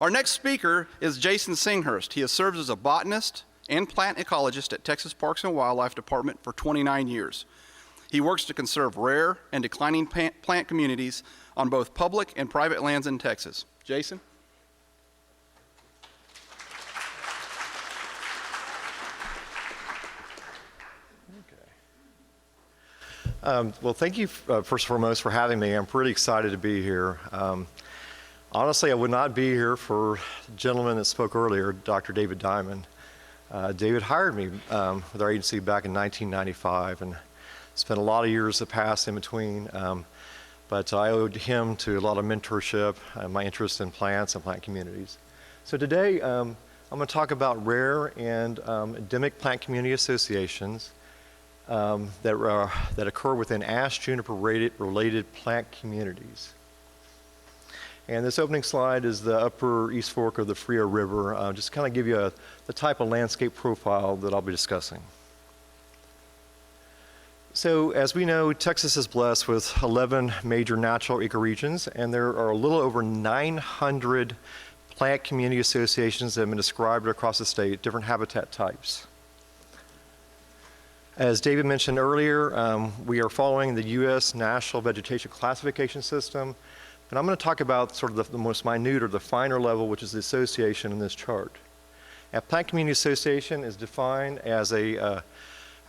Our next speaker is Jason Singhurst. He has served as a botanist and plant ecologist at Texas Parks and Wildlife Department for 29 years. He works to conserve rare and declining plant communities on both public and private lands in Texas. Jason? Well, thank you first and foremost for having me. I'm pretty excited to be here. Honestly, I would not be here for the gentleman that spoke earlier, Dr. David Diamond. David hired me with our agency back in 1995, and spent a lot of years that passed in between. But I owed him to a lot of mentorship and my interest in plants and plant communities. So today, I'm going to talk about rare and endemic plant community associations that occur within Ashe Juniper related plant communities. And this opening slide is the upper East Fork of the Frio River, just to kind of give you the type of landscape profile that I'll be discussing. So as we know, Texas is blessed with 11 major natural ecoregions, and there are a little over 900 plant community associations that have been described across the state, different habitat types. As David mentioned earlier, we are following the U.S. National Vegetation Classification System, and I'm going to talk about sort of the most minute or the finer level, which is the association in this chart. A plant community association is defined as a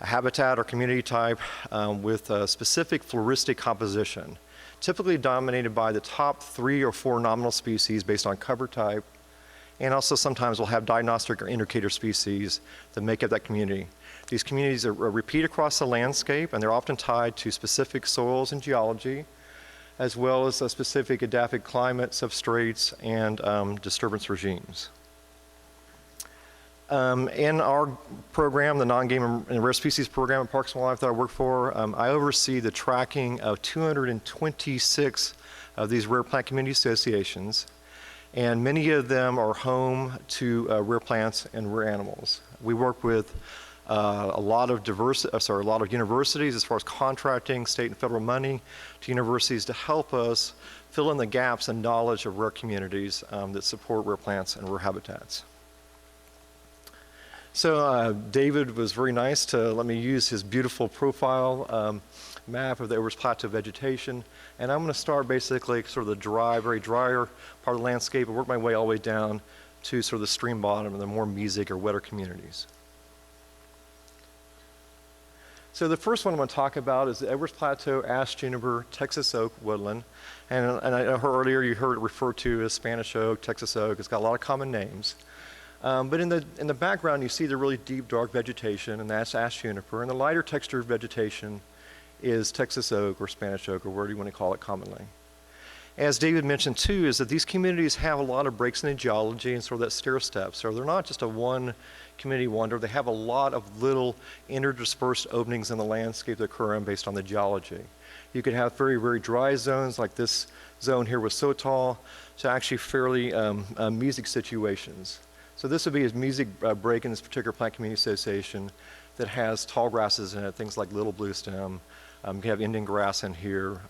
habitat or community type with a specific floristic composition, typically dominated by the top 3 or 4 nominal species based on cover type, and also sometimes we'll have diagnostic or indicator species that make up that community. These communities are repeat across the landscape, and they're often tied to specific soils and geology, as well as a specific adaptive climate, substrates, and disturbance regimes. In our program, the Non-Game and Rare Species Program at Parks and Wildlife that I work for, I oversee the tracking of 226 of these rare plant community associations, and many of them are home to rare plants and rare animals. We work with a lot of universities as far as contracting state and federal money to universities to help us fill in the gaps in knowledge of rare communities that support rare plants and rare habitats. So David was very nice to let me use his beautiful profile map of the Edwards Plateau vegetation, and I'm going to start basically sort of the dry, very drier part of the landscape and work my way all the way down to sort of the stream bottom and the more mesic or wetter communities. So the first one I'm going to talk about is the Edwards Plateau Ashe Juniper Texas Oak Woodland. And I heard earlier you heard it referred to as Spanish Oak, Texas Oak. It's got a lot of common names. But in the background you see the really deep dark vegetation, and that's Ashe Juniper. And the lighter textured vegetation is Texas Oak or Spanish Oak, or whatever you want to call it commonly. As David mentioned too, is that these communities have a lot of breaks in the geology and sort of that stair step. So they're not just a one community wonder, they have a lot of little interdispersed openings in the landscape that occur in based on the geology. You could have very, very dry zones like this zone here was so tall, to actually fairly mesic situations. So this would be a mesic break in this particular plant community association that has tall grasses in it, things like little bluestem. You have Indian grass in here,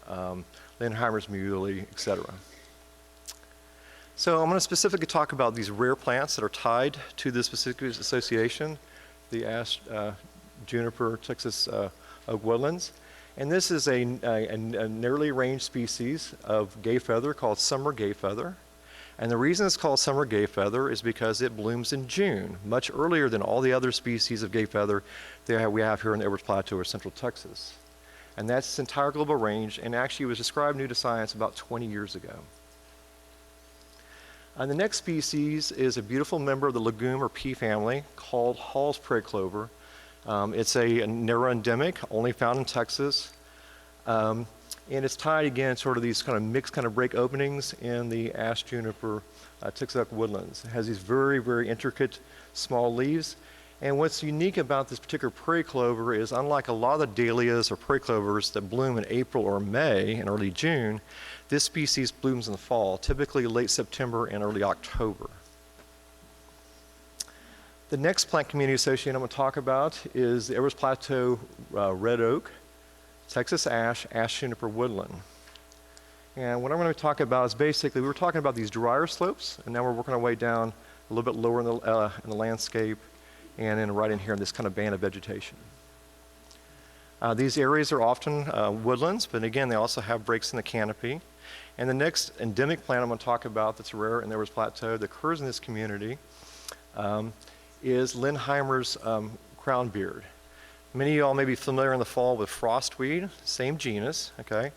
Lindheimer's muley, etc. So I'm going to specifically talk about these rare plants that are tied to this specific association, the Ashe Juniper Texas Oak Woodlands. And this is a nearly ranged species of gay feather called summer gay feather. And the reason it's called summer gay feather is because it blooms in June, much earlier than all the other species of gay feather that we have here in the Edwards Plateau or Central Texas. And that's its entire global range, and actually was described new to science about 20 years ago. And the next species is a beautiful member of the legume or pea family called Hall's prairie clover. It's a neuroendemic, only found in Texas. And it's tied again sort of these kind of mixed kind of break openings in the Ashe Juniper Texas Oak Woodlands. It has these very, very intricate small leaves. And what's unique about this particular prairie clover is, unlike a lot of the dahlias or prairie clovers that bloom in April or May and early June, this species blooms in the fall, typically late September and early October. The next plant community association I'm going to talk about is the Edwards Plateau Red Oak, Texas Ash, Ashe Juniper Woodland. And what I'm going to talk about is basically, we were talking about these drier slopes, and now we're working our way down a little bit lower in the landscape, and then right in here in this kind of band of vegetation. These areas are often woodlands, but again, they also have breaks in the canopy. And the next endemic plant I'm going to talk about that's rare in the Edwards Plateau that occurs in this community is Lindheimer's crownbeard. Many of y'all may be familiar in the fall with frostweed, same genus, okay?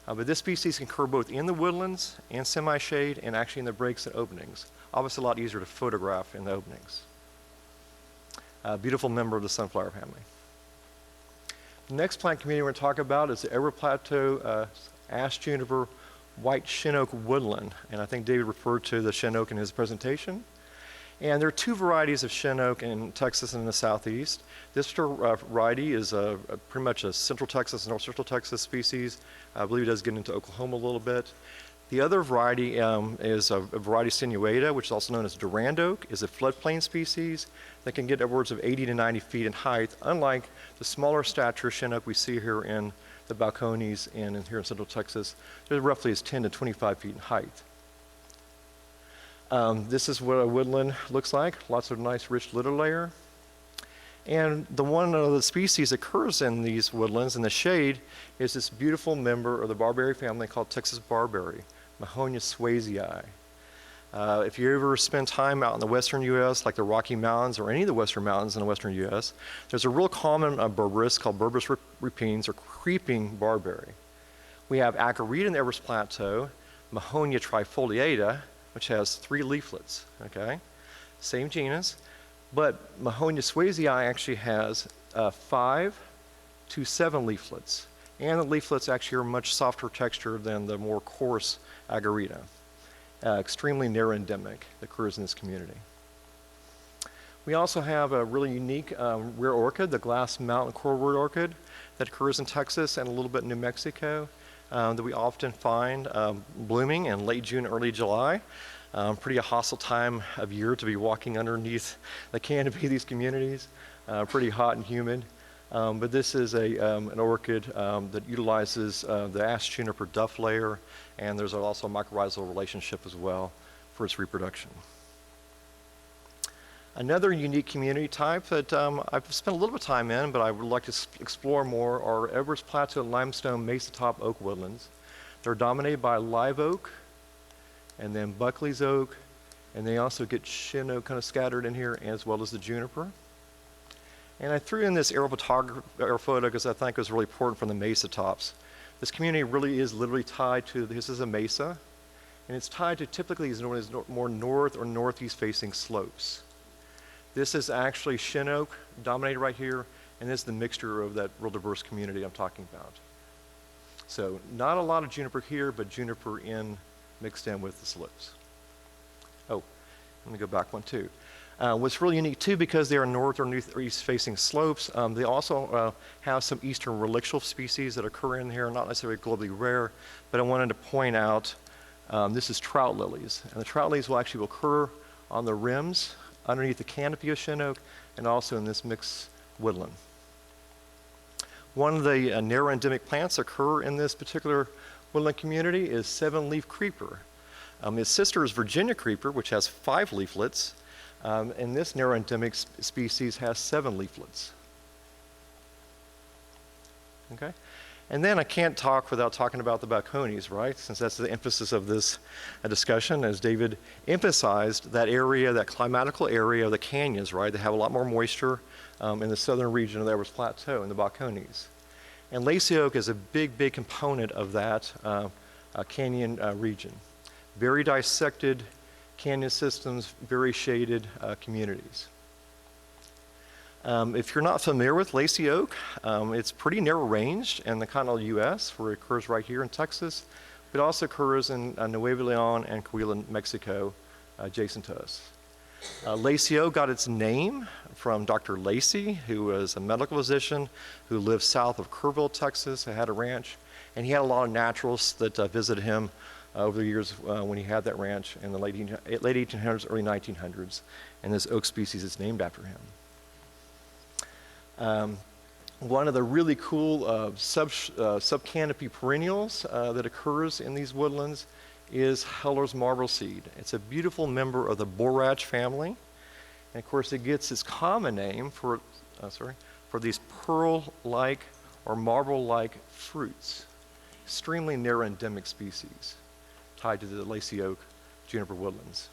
But this species can occur both in the woodlands and semi-shade and actually in the breaks and openings. Obviously a lot easier to photograph in the openings. A beautiful member of the sunflower family. The next plant community we're going to talk about is the Edwards Plateau Ashe Juniper White Shin Oak Woodland. And I think David referred to the shin oak in his presentation. And there are two varieties of shin oak in Texas and in the southeast. This variety is pretty much a central Texas, north central Texas species. I believe it does get into Oklahoma a little bit. The other variety is a variety sinuata, which is also known as Durand oak, is a floodplain species that can get upwards of 80 to 90 feet in height, unlike the smaller stature shin oak we see here in the Balcones and here in central Texas. They're roughly as 10 to 25 feet in height. This is what a woodland looks like, lots of nice rich litter layer. And the one of the species that occurs in these woodlands in the shade is this beautiful member of the barberry family called Texas barberry, Mahonia swayzii. If you ever spend time out in the western U.S., like the Rocky Mountains or any of the western mountains in the western U.S., there's a real common berberis called Berberis repines or creeping barberry. We have acarita in the Edwards Plateau, Mahonia trifoliata, which has 3 leaflets, okay? Same genus, but Mahonia swayzii actually has 5 to 7 leaflets. And the leaflets actually are much softer texture than the more coarse agarita. Extremely narrow endemic that occurs in this community. We also have a really unique rare orchid, the glass mountain coralwood orchid, that occurs in Texas and a little bit in New Mexico, that we often find blooming in late June, early July. Pretty a hostile time of year to be walking underneath the canopy of these communities. Pretty hot and humid. But this is an orchid that utilizes the Ashe Juniper duff layer, and there's also a mycorrhizal relationship as well for its reproduction. Another unique community type that I've spent a little bit of time in, but I would like to explore more, are Edwards Plateau limestone mesa top oak woodlands. They're dominated by live oak, and then Buckley's oak, and they also get shin oak kind of scattered in here, as well as the juniper. And I threw in this aerial photo because I think it was really important from the mesa tops. This community really is literally tied to, this is a mesa, and it's tied to typically these more north or northeast facing slopes. This is actually shin oak dominated right here, and this is the mixture of that real diverse community I'm talking about. So not a lot of juniper here, but juniper mixed in with the slopes. Oh, let me go back one too. What's really unique too, because they are north or east facing slopes, they also have some eastern relictual species that occur in here, not necessarily globally rare, but I wanted to point out, this is trout lilies. And the trout lilies will actually occur on the rims, underneath the canopy of shin oak, and also in this mixed woodland. One of the narrow endemic plants that occur in this particular woodland community is 7-leaf creeper. Its sister is Virginia creeper, which has 5 leaflets. And this narrow endemic species has 7 leaflets. Okay? And then I can't talk without talking about the Balcones, right? Since that's the emphasis of this discussion, as David emphasized, that area, that climatical area of the canyons, right? They have a lot more moisture in the southern region of the Edwards Plateau in the Balcones. And lacy oak is a big, big component of that canyon region. Very dissected canyon systems, very shaded communities. If you're not familiar with lacy oak, it's pretty narrow ranged in the continental U.S., where it occurs right here in Texas, but also occurs in Nuevo Leon and Coahuila, Mexico, adjacent to us. Lacy oak got its name from Dr. Lacey, who was a medical physician who lived south of Kerrville, Texas, and had a ranch, and he had a lot of naturalists that visited him over the years when he had that ranch in the late 1800s, early 1900s, and this oak species is named after him. One of the really cool sub-canopy perennials that occurs in these woodlands is Heller's marble seed. It's a beautiful member of the borage family. And of course, it gets its common name for these pearl-like or marble-like fruits. Extremely near endemic species tied to the lacy oak juniper woodlands.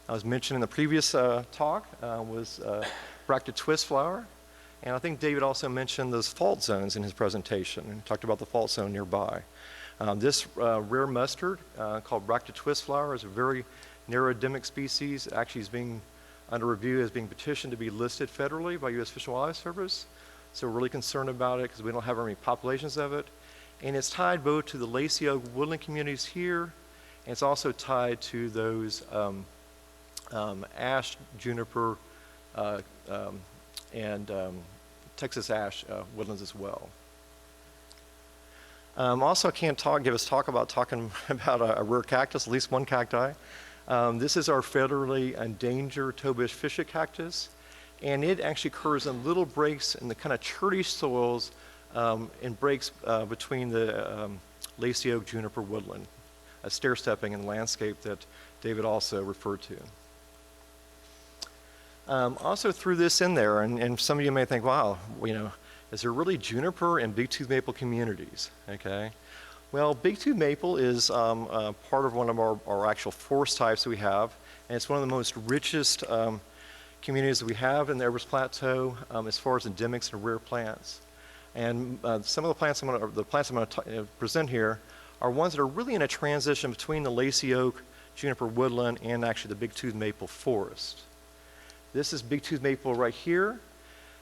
I was mentioned in the previous talk was bracted twist flower. And I think David also mentioned those fault zones in his presentation and talked about the fault zone nearby. This rare mustard called bracted twist flower is a very narrow endemic species. Actually is being under review, is being petitioned to be listed federally by U.S. Fish and Wildlife Service. So we're really concerned about it because we don't have very many populations of it. And it's tied both to the lacy oak woodland communities here, and it's also tied to those Ashe Juniper and Texas ash woodlands as well. Also, I can't give us talk about a rare cactus, at least one cacti. This is our federally endangered towbush fishhook cactus, and it actually occurs in little breaks in the kind of cherty soils in breaks between the lacy oak juniper woodland, a stair-stepping in the landscape that David also referred to. Also threw this in there, and some of you may think, wow, is there really juniper and big-tooth maple communities? Okay. Well, big-tooth maple is part of one of our actual forest types that we have, and it's one of the most richest communities that we have in the Everest Plateau as far as endemics and rare plants. And some of the plants I'm going to present here are ones that are really in a transition between the lacy oak juniper woodland and actually the big-tooth maple forest. This is big-tooth maple right here.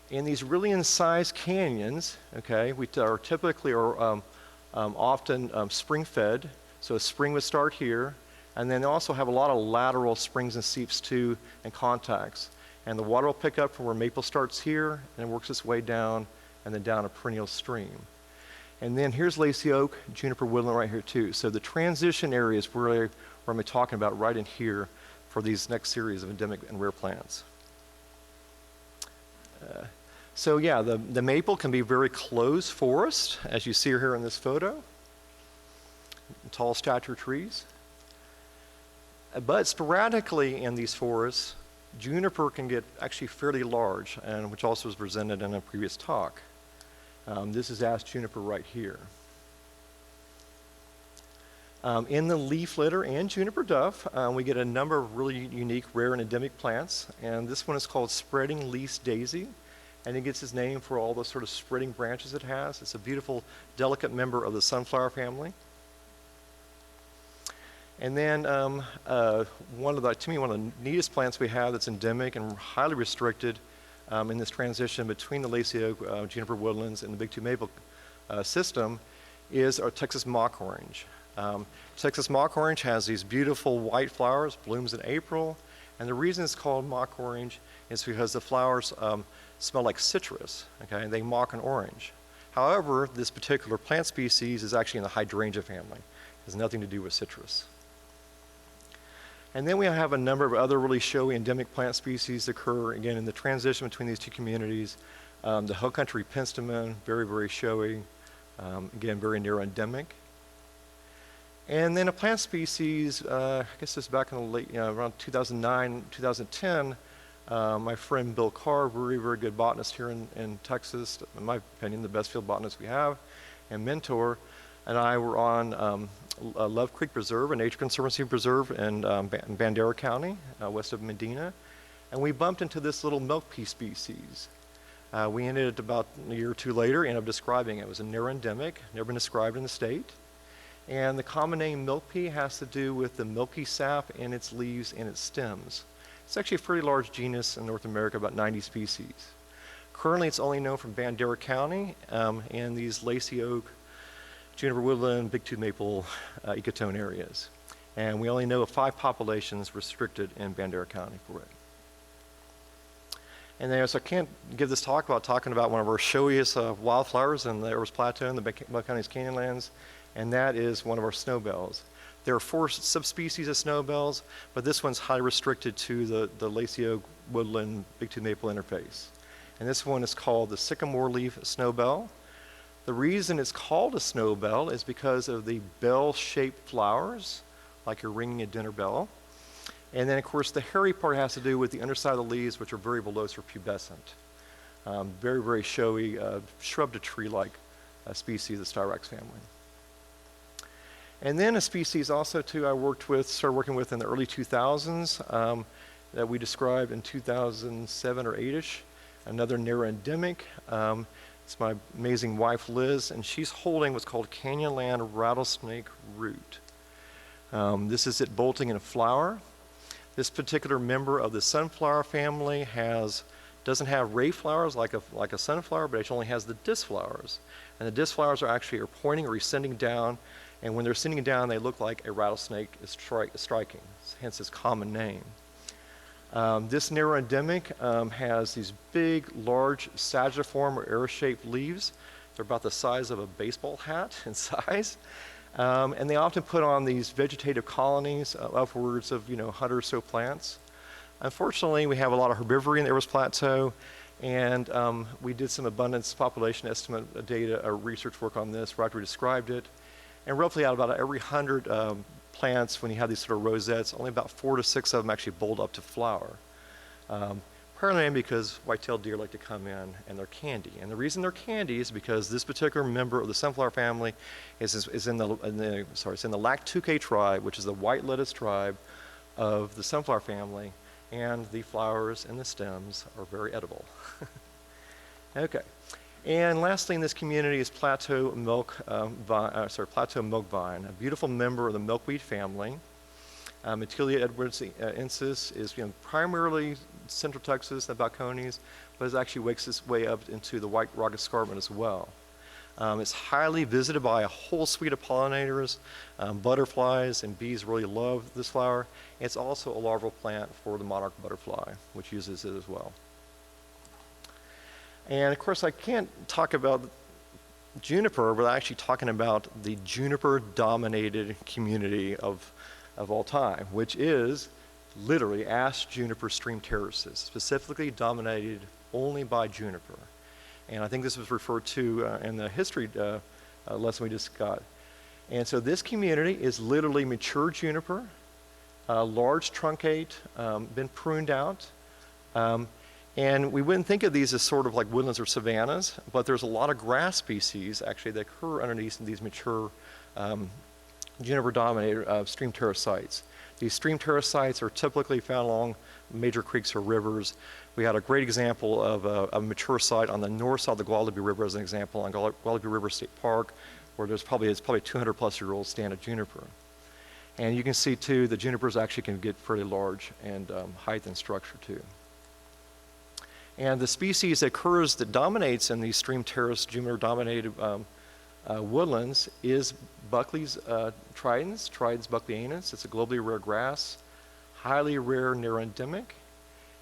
In these really incised canyons, okay, we are typically often spring-fed. So a spring would start here, and then they also have a lot of lateral springs and seeps too, and contacts. And the water will pick up from where maple starts here, and works its way down, and then down a perennial stream. And then here's lacy oak, juniper woodland right here too. So the transition areas where I'm talking about right in here for these next series of endemic and rare plants. So yeah, the maple can be very close forest, as you see here in this photo. Tall stature trees. But sporadically in these forests, juniper can get actually fairly large, and which also was presented in a previous talk. This is Ashe Juniper right here. In the leaf litter and juniper duff, we get a number of really unique, rare, and endemic plants. And this one is called spreading leaf daisy, and it gets its name for all the sort of spreading branches it has. It's a beautiful, delicate member of the sunflower family. And then one of the neatest plants we have that's endemic and highly restricted in this transition between the lacy oak juniper woodlands and the big-tooth maple system is our Texas mock orange. Texas mock orange has these beautiful white flowers, blooms in April, and the reason it's called mock orange is because the flowers smell like citrus, okay, and they mock an orange. However, this particular plant species is actually in the hydrangea family. It has nothing to do with citrus. And then we have a number of other really showy endemic plant species that occur, again, in the transition between these two communities. The hill country penstemon, very, very showy, again, very near endemic. And then a plant species, I guess this is back in the late, around 2009, 2010, my friend Bill Carr, very, very good botanist here in Texas, in my opinion, the best field botanist we have, and mentor, and I were on Love Creek Preserve, a nature conservancy preserve in Bandera County, west of Medina, and we bumped into this little milk pea species. We ended it about a year or two later, ended up describing it. It was a near endemic, never been described in the state. And the common name milk pea has to do with the milky sap in its leaves and its stems. It's actually a pretty large genus in North America, about 90 species. Currently, it's only known from Bandera County and these lacy oak, juniper woodland, big-tooth maple ecotone areas. And we only know of 5 populations restricted in Bandera County for it. And then, so I can't give this talk without talking about one of our showiest wildflowers in the Everest Plateau and the Buck County's Canyonlands, and that is one of our snowbells. There are 4 subspecies of snowbells, but this one's highly restricted to the lacy oak woodland big-tooth maple interface. And this one is called the sycamore leaf snowbell. The reason it's called a snowbell is because of the bell-shaped flowers, like you're ringing a dinner bell. And then, of course, the hairy part has to do with the underside of the leaves, which are very villose or pubescent. Very, very showy, shrub to tree-like species of the Styrax family. And then a species also, too, started working with in the early 2000s that we described in 2007 or 8-ish, another near-endemic. It's my amazing wife, Liz, and she's holding what's called Canyonland rattlesnake root. This is it bolting in a flower. This particular member of the sunflower family doesn't have ray flowers like a sunflower, but it only has the disc flowers. And the disc flowers are pointing or ascending down, and when they're ascending down, they look like a rattlesnake is striking, hence its common name. This near-endemic has these big, large sagittiform or arrow-shaped leaves. They're about the size of a baseball hat in size. And they often put on these vegetative colonies upwards of 100 or so plants. Unfortunately, we have a lot of herbivory in the Everest Plateau, and we did some abundance population estimate data or research work on this. Roger described it. And roughly out of about every 100 plants, when you have these sort of rosettes, only about 4 to 6 of them actually bolt up to flower. Primarily because white-tailed deer like to come in and they're candy. And the reason they're candy is because this particular member of the sunflower family is in the Lactucae tribe, which is the white lettuce tribe of the sunflower family, and the flowers and the stems are very edible. Okay. And lastly in this community is Plateau milkvine, a beautiful member of the milkweed family. Matilia edwardsensis is primarily central Texas, the Balcones, but it actually wakes its way up into the White Rock Escarpment as well. It's highly visited by a whole suite of pollinators. Butterflies and bees really love this flower. It's also a larval plant for the monarch butterfly, which uses it as well. And of course, I can't talk about juniper without actually talking about the juniper-dominated community of all time, which is literally Ashe Juniper stream terraces, specifically dominated only by juniper. And I think this was referred to in the history lesson we just got. And so this community is literally mature juniper, large truncate, been pruned out. And we wouldn't think of these as sort of like woodlands or savannas, but there's a lot of grass species actually that occur underneath these mature juniper-dominated stream terrace sites. These stream terrace sites are typically found along major creeks or rivers. We had a great example of a mature site on the north side of the Guadalupe River as an example on Guadalupe River State Park, where it's probably 200 plus year old standard juniper. And you can see too, the junipers actually can get pretty large and height and structure too. And the species that occurs that dominates in these stream terrace juniper-dominated woodlands is Buckley's Tridens buckleyanus. It's a globally rare grass, highly rare near-endemic,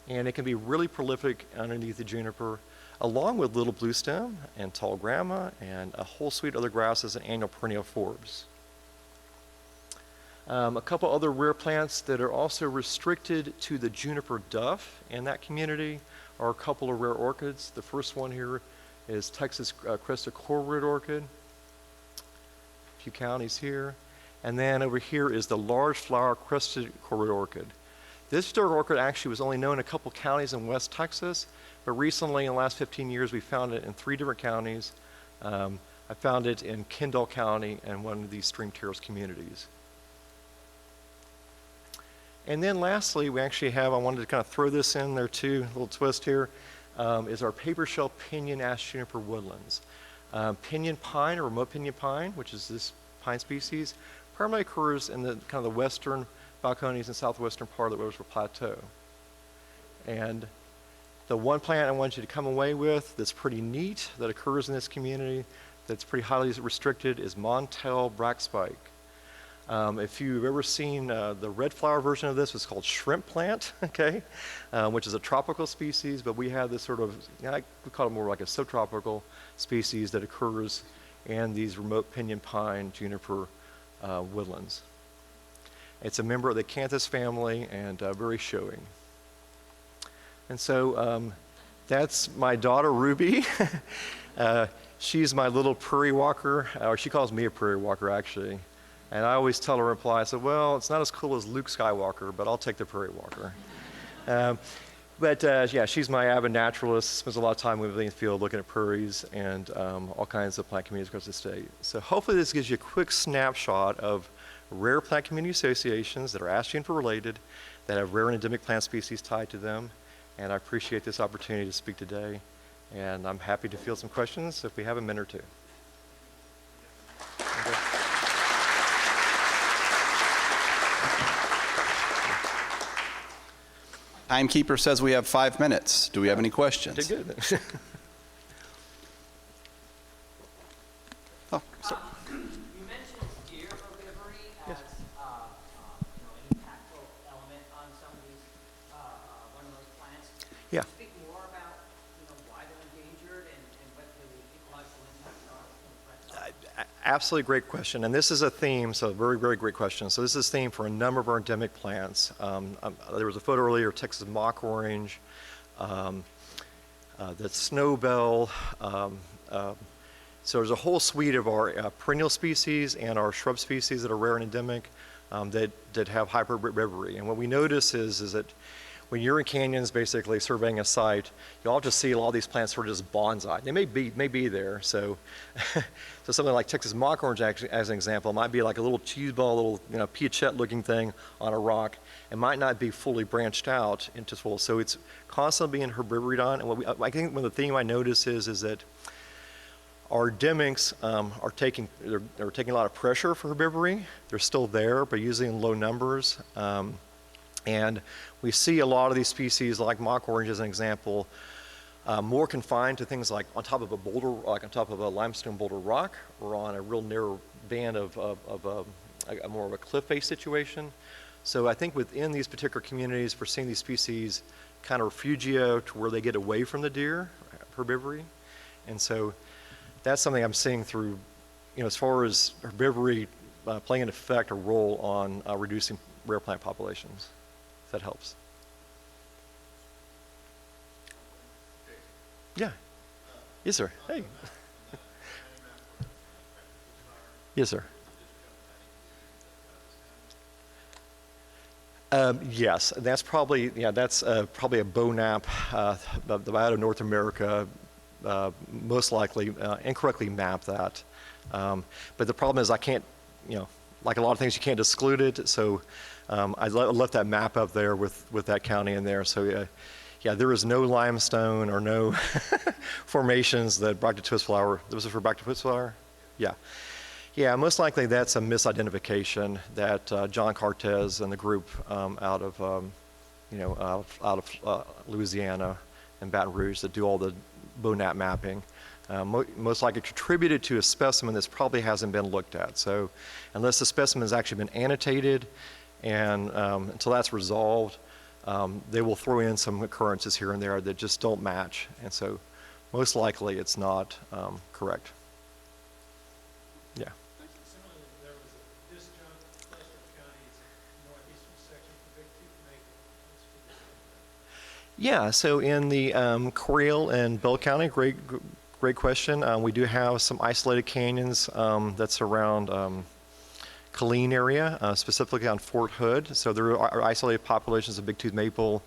and it can be really prolific underneath the juniper, along with little bluestem and tall grama and a whole suite of other grasses and annual perennial forbs. A couple other rare plants that are also restricted to the juniper duff in that community are a couple of rare orchids. The first one here is Texas crested cornwood orchid. A few counties here. And then over here is the large flower crested cornwood orchid. This particular orchid actually was only known in a couple counties in West Texas, but recently in the last 15 years we found it in 3 different counties. I found it in Kendall County and one of these stream terrace communities. And then lastly, we actually have, I wanted to kind of throw this in there too, a little twist here, is our paper shell pinyon Ashe juniper woodlands. Pinyon pine or remote pinyon pine, which is this pine species, primarily occurs in the kind of the western Balcones and southwestern part of the Everest Plateau. And the one plant I want you to come away with that's pretty neat, that occurs in this community, that's pretty highly restricted, is Montel brackspike. If you've ever seen the red flower version of this, it's called shrimp plant, okay, which is a tropical species, but we have this sort of, we call it more like a subtropical species that occurs in these remote pinyon pine juniper woodlands. It's a member of the Canthus family and very showy. And so That's my daughter, Ruby. She's my little prairie walker, or she calls me a prairie walker, actually. And I always tell her in reply, I said, well, it's not as cool as Luke Skywalker, but I'll take the prairie walker. Yeah, she's my avid naturalist, spends a lot of time moving in the field looking at prairies and all kinds of plant communities across the state. So hopefully this gives you a quick snapshot of rare plant community associations that are Ashe Juniper related, that have rare and endemic plant species tied to them. And I appreciate this opportunity to speak today. And I'm happy to field some questions if we have a minute or two. Okay. Timekeeper says we have 5 minutes. Do we have any questions? Did good. Oh, sorry. You mentioned deer herbivory as an impactful element on some of these one of those plants. Yeah. Can you speak more about why they're endangered and what the ecological impacts are of the plants? Absolutely great question, and this is a theme, so very, very great question. So this is a theme for a number of our endemic plants. There was a photo earlier of Texas mock orange, the snowbell. So there's a whole suite of our perennial species and our shrub species that are rare and endemic that have hyperbivory. And what we notice is that when you're in canyons basically surveying a site, you'll just see a lot of these plants sort of just bonsai. They may be there. So so something like Texas mock orange, actually, as an example, might be like a little cheese ball, little piachette looking thing on a rock. It might not be fully branched out into full. So it's constantly being herbivoried on. And I think one of the thing I notice is that our endemics are taking a lot of pressure for herbivory. They're still there, but usually in low numbers. And we see a lot of these species, like mock orange as an example, more confined to things like on top of a boulder, like on top of a limestone boulder rock, or on a real narrow band of a more of a cliff face situation. So I think within these particular communities, we're seeing these species kind of refugio to where they get away from the deer, herbivory. And so that's something I'm seeing through, as far as herbivory playing an effect or role on reducing rare plant populations. If that helps. Yeah. Yes, sir. Hey. Yes, sir. Yes, that's probably probably a bow nap. The out of North America most likely incorrectly mapped that. But the problem is I can't, like a lot of things, you can't exclude it. So I left that map up there with that county in there. So yeah, there is no limestone or no formations that Bracteoid twistflower. Was it for Bracteoid twistflower? Yeah. Yeah, most likely that's a misidentification that John Cortez and the group out of Louisiana and Baton Rouge that do all the BONAP mapping, most likely contributed to a specimen that probably hasn't been looked at. So unless the specimen has actually been annotated and until that's resolved, they will throw in some occurrences here and there that just don't match. And so most likely it's not correct. Yeah. Similarly, there was a disjunct cluster of counties in the northeastern section of the Big Tooth Maple. Yeah, so in the Coryell and Bell County, great question. We do have some isolated canyons that's around Colleen area, specifically on Fort Hood. So there are isolated populations of big tooth maple,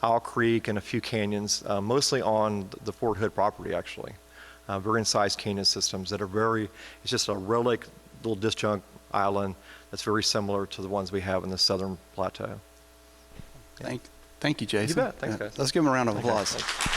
Owl Creek, and a few canyons, mostly on the Fort Hood property, actually. Very incised canyon systems that are it's just a relic little disjunct island that's very similar to the ones we have in the southern plateau. Thank you, Jason. You bet. Thanks, guys. Let's give him a round of applause. Thanks.